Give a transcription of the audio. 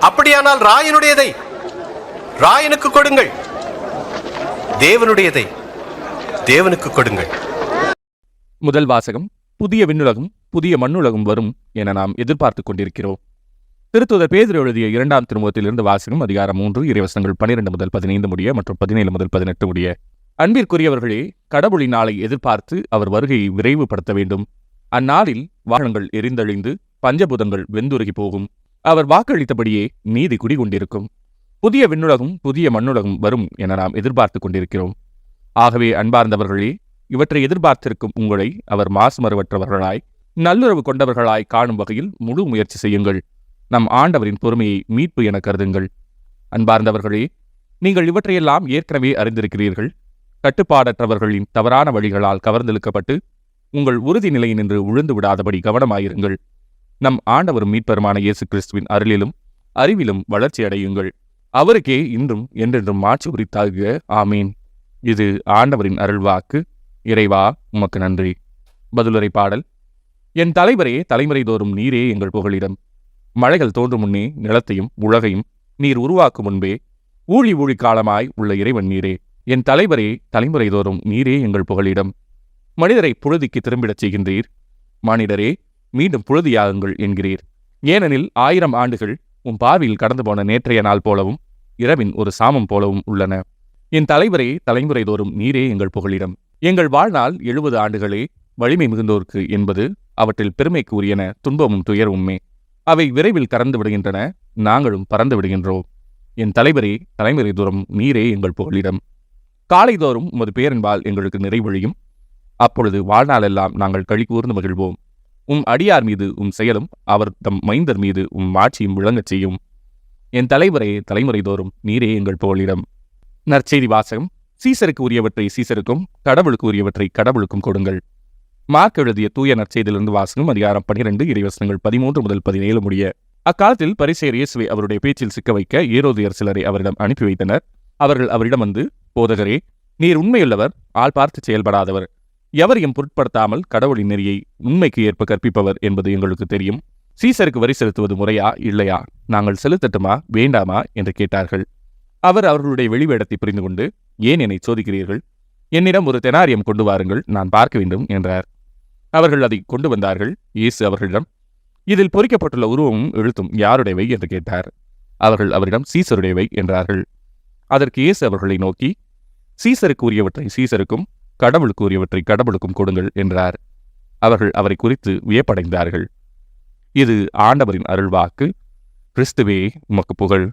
அப்படியானால் ராயனுடையதை ராயனுக்கு கொடுங்கள், தேவனுடையதை தேவனுக்கு கொடுங்கள். முதல் வாசகம். புதிய விண்ணுலகம் புதிய மண்ணுலகம் வரும் என நாம் எதிர்பார்த்துக் கொண்டிருக்கிறோம். திருத்தூதர் பேதுரு எழுதிய 2ஆம் திருமுகத்திலிருந்து வாசகம். அதிகாரம் 3 இறைவசனங்கள் 12 முதல் 15 முடிய மற்றும் 17 முதல் 18 முடிய. அன்பிற்குரியவர்களே, கடவுளின் நாளை எதிர்பார்த்து அவர் வருகையை விரைவுபடுத்த வேண்டும். அந்நாளில் வாகனங்கள் எரிந்தழிந்து பஞ்சபூதங்கள் வெந்துருகி போகும். அவர் வாக்களித்தபடியே நீதி குடிகொண்டிருக்கும். புதிய விண்ணுலகம் புதிய மண்ணுலகம் வரும் என நாம் எதிர்பார்த்துக் கொண்டிருக்கிறோம். ஆகவே அன்பார்ந்தவர்களே, இவற்றை எதிர்பார்த்திருக்கும் உங்களை அவர் மாசுமறுவற்றவர்களாய் நல்லுறவு கொண்டவர்களாய் காணும் வகையில் முழு முயற்சி செய்யுங்கள். நம் ஆண்டவரின் பொறுமையை மீட்பு என கருதுங்கள். அன்பார்ந்தவர்களே, நீங்கள் இவற்றையெல்லாம் ஏற்கனவே அறிந்திருக்கிறீர்கள். கட்டுப்பாடற்றவர்களின் தவறான வழிகளால் கவர்ந்தெழுக்கப்பட்டு உங்கள் உறுதி நிலையினின்று உழுந்து விடாதபடி கவனமாயிருங்கள். நம் ஆண்டவரும் மீட்பெருமான இயேசு கிறிஸ்துவின் அருளிலும் அறிவிலும் வளர்ச்சி அடையுங்கள். அவருக்கே இன்றும் என்றென்றும் மாட்சி உரித்தாகுக. ஆமீன். இது ஆண்டவரின் அருள்வாக்கு. இறைவா, உமக்கு நன்றி. பதிலுரை பாடல். என் தலைவரே, தலைமுறை தோறும் நீரே எங்கள் புகலிடம். மழைகள் தோன்றும் முன்னே நிலத்தையும் உலகையும் நீர் உருவாக்கும் முன்பே ஊழி ஊழி காலமாய் உள்ள இறைவன் நீரே. என் தலைவரே, தலைமுறை தோறும் நீரே எங்கள் புகலிடம். மனிதரை புழுதிக்கு திரும்பிடச் செய்கின்றீர். மானிடரே, மீண்டும் புழுதியாகுங்கள் என்கிறீர். ஏனெனில் 1000 ஆண்டுகள் உம் பார்வையில் கடந்து போன நேற்றைய நாள் போலவும் இரவின் ஒரு சாமம் போலவும் உள்ளன. என் தலைவரே, தலைமுறை தோறும் நீரே எங்கள் புகலிடம். எங்கள் வாழ்நாள் 70 ஆண்டுகளே வலிமை மிகுந்தோர்க்கு என்பது அவற்றில் பெருமைக்கு உரியன துன்பமும் துயரவுமே. அவை விரைவில் கறந்து விடுகின்றன, நாங்களும் பறந்து விடுகின்றோம். என் தலைவரே, தலைமுறை தோறும் நீரே எங்கள் புகலிடம். காலைதோறும் உமது பேரன்பால் எங்களுக்கு நிறைவழியும். அப்பொழுது வாழ்நாளெல்லாம் நாங்கள் களி கூர்ந்து மகிழ்வோம். உம் அடியார் மீது உம் செயலும் அவர் தம் மைந்தர் மீது உம் மாட்சியும் விளங்கச் செய்யும். என் தலைவரே, தலைமுறை தோறும் நீரே எங்கள் புகலிடம். நற்செய்தி வாசகம். சீசருக்கு உரியவற்றை சீசருக்கும் கடவுளுக்கு உரியவற்றை கடவுளுக்கும் கொடுங்கள். மார்க் எழுதிய தூய நற்செய்தியிலிருந்து வாசகம். அதிகாரம் 12 இறைவசனங்கள் 13 முதல் 17 முடிய. அக்காலத்தில் பரிசேயர் இயேசுவை அவருடைய பேச்சில் சிக்க வைக்க ஏரோதியர் சிலரை அவரிடம் அனுப்பி வைத்தனர். அவர்கள் அவரிடம் வந்து, போதகரே, நீர் உண்மையுள்ளவர், ஆள் பார்த்து செயல்படாதவர், எவரையும் பொருட்படுத்தாமல் கடவுளின் நெறியை உண்மைக்கு ஏற்ப கற்பிப்பவர் என்பது எங்களுக்கு தெரியும். சீசருக்கு வரி செலுத்துவது முறையா இல்லையா? நாங்கள் செலுத்தட்டுமா வேண்டாமா என்று கேட்டார்கள். அவர் அவர்களுடைய வெளிவேடத்தை புரிந்து கொண்டு, ஏன் என்னை சோதிக்கிறீர்கள்? என்னிடம் ஒரு தெனாரியம் கொண்டு வாருங்கள், நான் பார்க்க வேண்டும் என்றார். அவர்கள் அதை கொண்டு வந்தார்கள். இயேசு அவர்களிடம், இதில் பொறிக்கப்பட்டுள்ள உருவமும் எழுத்தும் யாருடையவை என்று கேட்டார். அவர்கள் அவரிடம் சீசருடையவை என்றார்கள். அதற்கு இயேசு அவர்களை நோக்கி, சீசருக்கு உரியவற்றை சீசருக்கும் கடவுளுக்கு உரியவற்றை கடவுளுக்கும் கொடுங்கள் என்றார். அவர்கள் அவரை குறித்து வியப்படைந்தார்கள். இது ஆண்டவரின் அருள்வாக்கு. கிறிஸ்துவே, உமக்கு புகழ்.